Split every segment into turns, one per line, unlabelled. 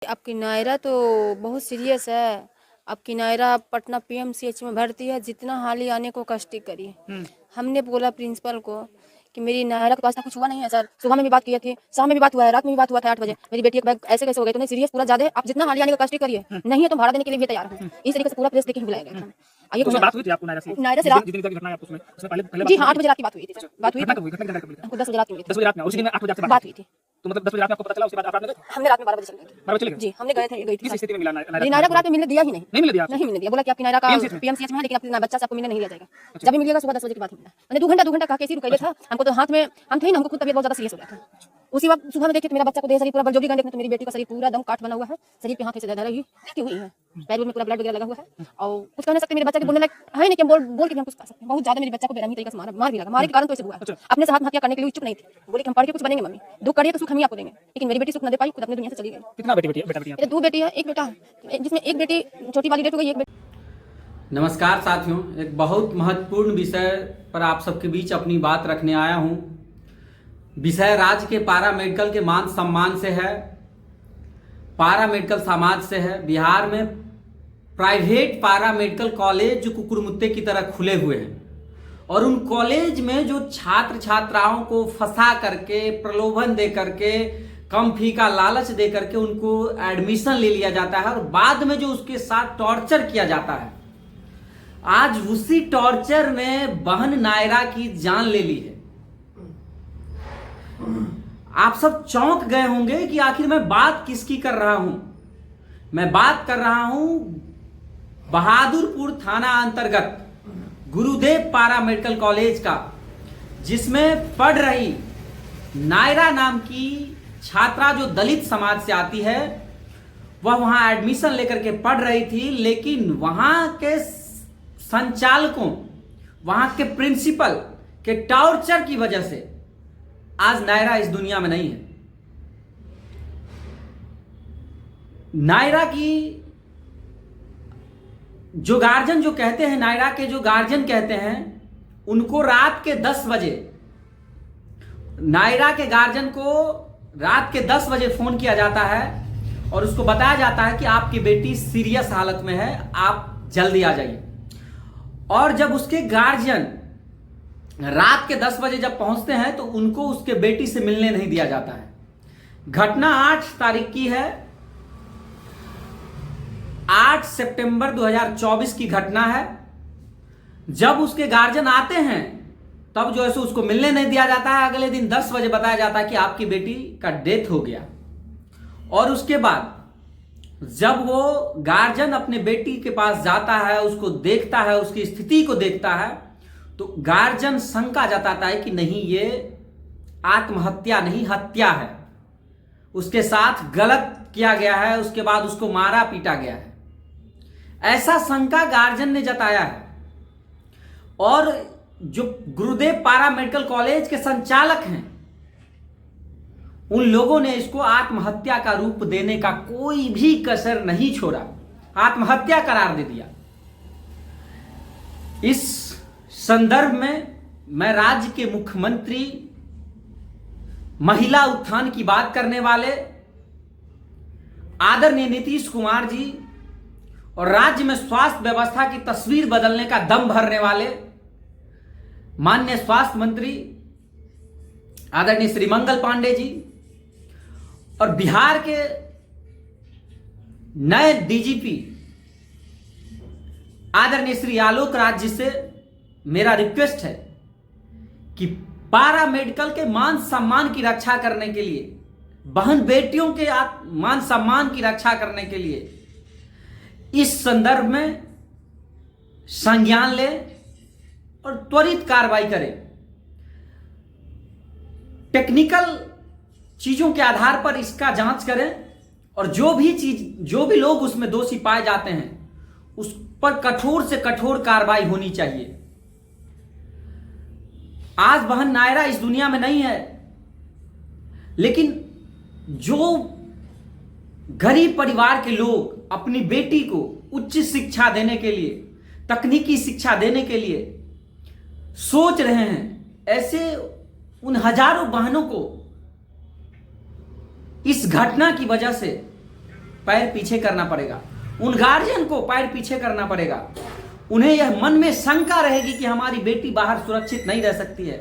आपकी नायरा तो बहुत सीरियस है। आपकी नायरा पटना पीएमसीएच में भर्ती है। जितना हाल ही आने को कष्ट करिए। हमने बोला प्रिंसिपल को कि मेरी नायरा के पास कुछ हुआ नहीं है सर। सुबह में भी बात किए थे, शाम में भी बात हुआ है, रात में भी बात हुआ था 8 बजे। मेरी बेटी का बैग ऐसे कैसे हो गए? तो सीरियस पूरा ज्यादा है। आप जितना हाल ही आने का कष्ट करिए, नहीं है तो भाड़ा देने के लिए भी तैयार हूँ। इस तरीके से पूरा प्रेस देके बुलाया गया था। आइए
बात हुई थी आपको नायरा से?
नायरा से
जिस दिन की घटना है आपको उसमें पहले
जी हाँ 8 बजे रात की बात हुई थी। बात हुई
घटना घटना कब हुई?
हमको 10 बजे रात की हुई थी।
10 बजे रात में, उसी दिन 8 बजे आपसे
बात हुई थी।
तो मतलब 10 बजे रात में आपको पता चला, उसके बाद आप रात में गए?
हमने रात में 12 बजे चले गए।
12 बजे चले गए?
जी हमने गई थी।
किस स्थिति में मिला
नायरा को रात में मिलने दिया ही नहीं।
नहीं मिलने दिया आपसे?
नहीं मिलने दिया। बोला कि आपकी नायरा का पीएमसीएच में है, लेकिन अपने बच्चा से आपको मिलने नहीं दिया जाएगा। जब भी मिलेगा सुबह 10 बजे के बाद मिलना। मैंने 2 घंटा कहा के इसी रुकैले था। हमको तो हाथ में हम थे ना, हमको खुद तबीयत बहुत ज्यादा सीरियस हो गया था। उसी वक्त सुबह में देखे तो मेरा बच्चा को देह शरीर पूरा बलजोरी गंदे, तो मेरी बेटी का शरीर पूरा दम काट बना हुआ है। शरीर पे हाथ से धरा हुई हुई है, पैर में पूरा ब्लड वगैरह लगा हुआ है और कुछ कह नहीं सकते। मेरे बच्चा के बोलने लायक है नहीं कि बोल के हम कुछ कर सकते हैं। बहुत ज्यादा मेरे बच्चा को बेरहमी तरीके से मार भी लगा। मारे के कारण तो ऐसे हुआ है। अपने से आत्महत्या करने के लिए इच्छुक नहीं थी। बोले कि हम पढ़ के कुछ बनेंगे मम्मी, दुख करिए तो सुख हम ही आपको देंगे। लेकिन मेरी बेटी सुख न दे पाई, खुद अपनी दुनिया से चली गई।
कितना बेटा बेटी?
2 बेटी है, एक बेटा है, जिसमें एक बेटी छोटी वाली डेट हो गई, एक बेटी।
नमस्कार साथियों, एक बहुत महत्वपूर्ण विषय पर आप सबके बीच अपनी बात रखने आया हूं। विषय राज्य के पारा मेडिकल के मान सम्मान से है, पारा मेडिकल समाज से है। बिहार में प्राइवेट पारा मेडिकल कॉलेज जो कुकुरमुत्ते की तरह खुले हुए हैं और उन कॉलेज में जो छात्र छात्राओं को फंसा करके, प्रलोभन दे करके, कम फी का लालच दे करके उनको एडमिशन ले लिया जाता है और बाद में जो उसके साथ टॉर्चर किया जाता है, आज उसी टॉर्चर ने बहन नायरा की जान ले ली है। आप सब चौंक गए होंगे कि आखिर मैं बात किसकी कर रहा हूं। मैं बात कर रहा हूं बहादुरपुर थाना अंतर्गत गुरुदेव पारा मेडिकल कॉलेज का, जिसमें पढ़ रही नायरा नाम की छात्रा जो दलित समाज से आती है। वह वहां एडमिशन लेकर के पढ़ रही थी, लेकिन वहां के संचालकों, वहां के प्रिंसिपल के टॉर्चर की वजह से आज नायरा इस दुनिया में नहीं है। नायरा की जो गार्जियन जो कहते हैं, नायरा के जो गार्जियन कहते हैं, उनको रात के 10 बजे, नायरा के गार्जियन को रात के 10 बजे फोन किया जाता है और उसको बताया जाता है कि आपकी बेटी सीरियस हालत में है, आप जल्दी आ जाइए। और जब उसके गार्जियन रात के 10 बजे जब पहुंचते हैं तो उनको उसके बेटी से मिलने नहीं दिया जाता है। घटना 8 तारीख की है, 8 सितंबर 2024 की घटना है। जब उसके गार्जियन आते हैं तब जो है सो उसको मिलने नहीं दिया जाता है। अगले दिन 10 बजे बताया जाता है कि आपकी बेटी का डेथ हो गया। और उसके बाद जब वो गार्जियन अपने बेटी के पास जाता है, उसको देखता है, उसकी स्थिति को देखता है, तो गार्जियन शंका जताता है कि नहीं, ये आत्महत्या नहीं, हत्या है। उसके साथ गलत किया गया है, उसके बाद उसको मारा पीटा गया है, ऐसा शंका गार्जियन ने जताया है। और जो गुरुदेव पारा मेडिकल कॉलेज के संचालक हैं, उन लोगों ने इसको आत्महत्या का रूप देने का कोई भी कसर नहीं छोड़ा, आत्महत्या करार दे दिया। इस संदर्भ में मैं राज्य के मुख्यमंत्री, महिला उत्थान की बात करने वाले आदरणीय नीतीश कुमार जी और राज्य में स्वास्थ्य व्यवस्था की तस्वीर बदलने का दम भरने वाले माननीय स्वास्थ्य मंत्री आदरणीय श्री मंगल पांडे जी और बिहार के नए डीजीपी आदरणीय श्री आलोक राज जी से मेरा रिक्वेस्ट है कि पारा मेडिकल के मान सम्मान की रक्षा करने के लिए, बहन बेटियों के मान सम्मान की रक्षा करने के लिए इस संदर्भ में संज्ञान लें और त्वरित कार्रवाई करें। टेक्निकल चीजों के आधार पर इसका जांच करें और जो भी लोग उसमें दोषी पाए जाते हैं उस पर कठोर से कठोर कार्रवाई होनी चाहिए। आज बहन नायरा इस दुनिया में नहीं है, लेकिन जो गरीब परिवार के लोग अपनी बेटी को उच्च शिक्षा देने के लिए, तकनीकी शिक्षा देने के लिए सोच रहे हैं, ऐसे उन हजारों बहनों को इस घटना की वजह से पैर पीछे करना पड़ेगा, उन गार्जियन को पैर पीछे करना पड़ेगा। उन्हें यह मन में शंका रहेगी कि हमारी बेटी बाहर सुरक्षित नहीं रह सकती है,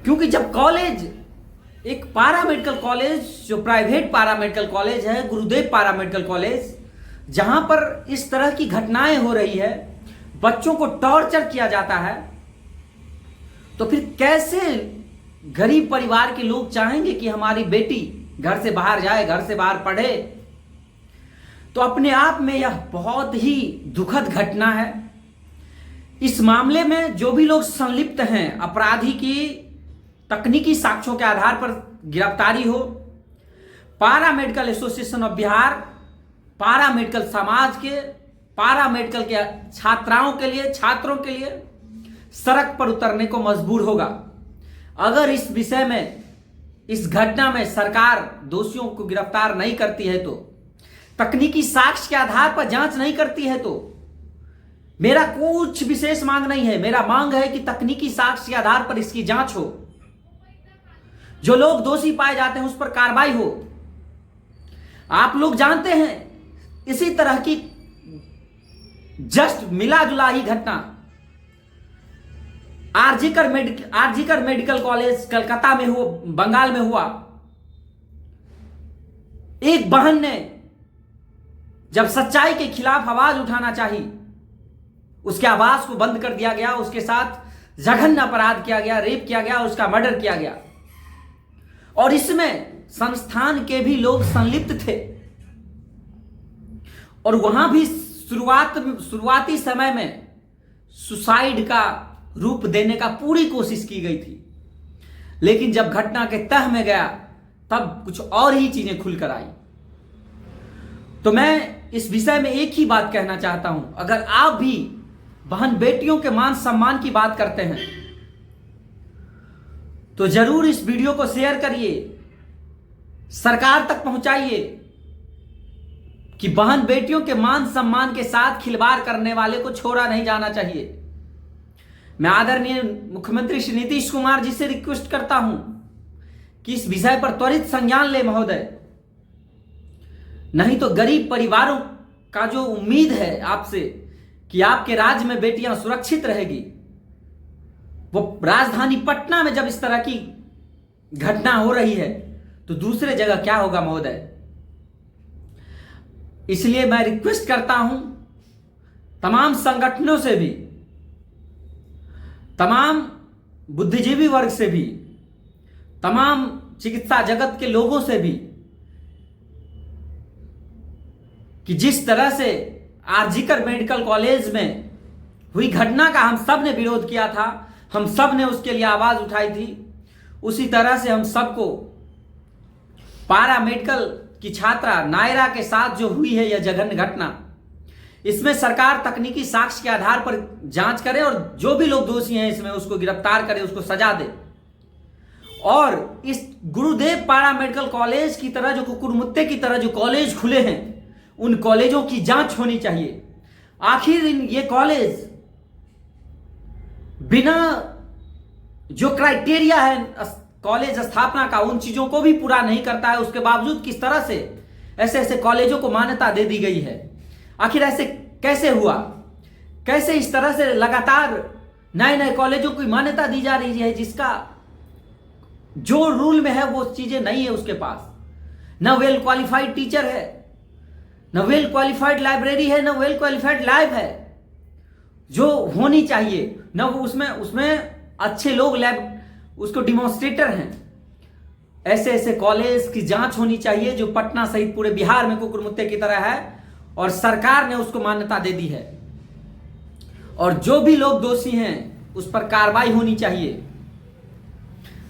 क्योंकि जब कॉलेज, एक पैरामेडिकल कॉलेज जो प्राइवेट पैरामेडिकल कॉलेज है, गुरुदेव पैरामेडिकल कॉलेज, जहां पर इस तरह की घटनाएं हो रही है, बच्चों को टॉर्चर किया जाता है, तो फिर कैसे गरीब परिवार के लोग चाहेंगे कि हमारी बेटी घर से बाहर जाए, घर से बाहर पढ़े। तो अपने आप में यह बहुत ही दुखद घटना है। इस मामले में जो भी लोग संलिप्त हैं, अपराधी की तकनीकी साक्ष्यों के आधार पर गिरफ्तारी हो। Paramedical association of Bihar paramedical समाज के, पैरामेडिकल के छात्राओं के लिए, छात्रों के लिए सड़क पर उतरने को मजबूर होगा। अगर इस विषय में, इस घटना में सरकार दोषियों को गिरफ्तार नहीं करती है, तो तकनीकी साक्ष्य के आधार पर जांच नहीं करती है, तो मेरा कुछ विशेष मांग नहीं है। मेरा मांग है कि तकनीकी साक्ष्य के आधार पर इसकी जांच हो, जो लोग दोषी पाए जाते हैं उस पर कार्रवाई हो। आप लोग जानते हैं इसी तरह की जस्ट मिला जुला ही घटना आरजीकर मेडिकल कॉलेज कलकत्ता में हुआ, बंगाल में हुआ। एक बहन ने जब सच्चाई के खिलाफ आवाज उठाना चाहिए, उसके आवाज को बंद कर दिया गया, उसके साथ जघन्य अपराध किया गया, रेप किया गया, उसका मर्डर किया गया। और इसमें संस्थान के भी लोग संलिप्त थे, और वहां भी शुरुआती समय में सुसाइड का रूप देने का पूरी कोशिश की गई थी, लेकिन जब घटना के तह में गया तब कुछ और ही चीजें खुलकर आई। तो मैं इस विषय में एक ही बात कहना चाहता हूं, अगर आप भी बहन बेटियों के मान सम्मान की बात करते हैं तो जरूर इस वीडियो को शेयर करिए, सरकार तक पहुंचाइए कि बहन बेटियों के मान सम्मान के साथ खिलवाड़ करने वाले को छोड़ा नहीं जाना चाहिए। मैं आदरणीय मुख्यमंत्री श्री नीतीश कुमार जी से रिक्वेस्ट करता हूं कि इस विषय पर त्वरित संज्ञान ले महोदय, नहीं तो गरीब परिवारों का जो उम्मीद है आपसे कि आपके राज्य में बेटियां सुरक्षित रहेगी, वो राजधानी पटना में जब इस तरह की घटना हो रही है तो दूसरे जगह क्या होगा महोदय। इसलिए मैं रिक्वेस्ट करता हूं तमाम संगठनों से भी, तमाम बुद्धिजीवी वर्ग से भी, तमाम चिकित्सा जगत के लोगों से भी, कि जिस तरह से आरजीकर मेडिकल कॉलेज में हुई घटना का हम सब ने विरोध किया था, हम सब ने उसके लिए आवाज उठाई थी, उसी तरह से हम सबको पैरामेडिकल की छात्रा नायरा के साथ जो हुई है यह जघन्य घटना, इसमें सरकार तकनीकी साक्ष्य के आधार पर जांच करे और जो भी लोग दोषी हैं इसमें उसको गिरफ्तार करे, उसको सजा दे। और इस गुरुदेव पैरामेडिकल कॉलेज की तरह, जो कुकुरमुत्ते की तरह जो कॉलेज खुले हैं, उन कॉलेजों की जांच होनी चाहिए। आखिर ये कॉलेज बिना जो क्राइटेरिया है कॉलेज स्थापना का, उन चीजों को भी पूरा नहीं करता है, उसके बावजूद किस तरह से ऐसे ऐसे कॉलेजों को मान्यता दे दी गई है। आखिर ऐसे कैसे हुआ? कैसे इस तरह से लगातार नए नए कॉलेजों को मान्यता दी जा रही है जिसका जो रूल में है वो चीजें नहीं है उसके पास। न वेल क्वालिफाइड टीचर है, न वेल क्वालिफाइड लाइब्रेरी है, न वेल क्वालिफाइड लैब है जो होनी चाहिए, न उसमें अच्छे लोग लैब उसको डिमॉन्स्ट्रेटर हैं। ऐसे ऐसे कॉलेज की जांच होनी चाहिए जो पटना सहित पूरे बिहार में कुकुरमुत्ते की तरह है, और सरकार ने उसको मान्यता दे दी है। और जो भी लोग दोषी हैं उस पर कार्रवाई होनी चाहिए।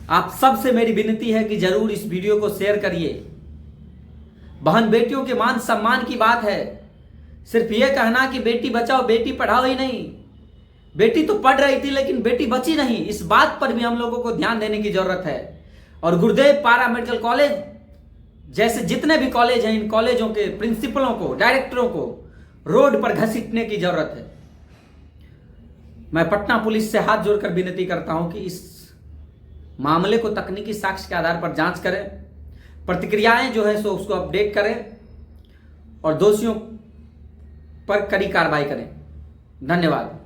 आप सबसे मेरी विनती है कि जरूर इस वीडियो को शेयर करिए। बहन बेटियों के मान सम्मान की बात है, सिर्फ यह कहना कि बेटी बचाओ बेटी पढ़ाओ ही नहीं। बेटी तो पढ़ रही थी लेकिन बेटी बची नहीं, इस बात पर भी हम लोगों को ध्यान देने की जरूरत है। और गुरुदेव पैरामेडिकल कॉलेज जैसे जितने भी कॉलेज हैं, इन कॉलेजों के प्रिंसिपलों को, डायरेक्टरों को रोड पर घसीटने की जरूरत है। मैं पटना पुलिस से हाथ जोड़कर विनती करता हूं कि इस मामले को तकनीकी साक्ष्य के आधार पर जांच करें, प्रतिक्रियाएं जो है सो उसको अपडेट करें, और दोषियों पर कड़ी कार्रवाई करें। धन्यवाद।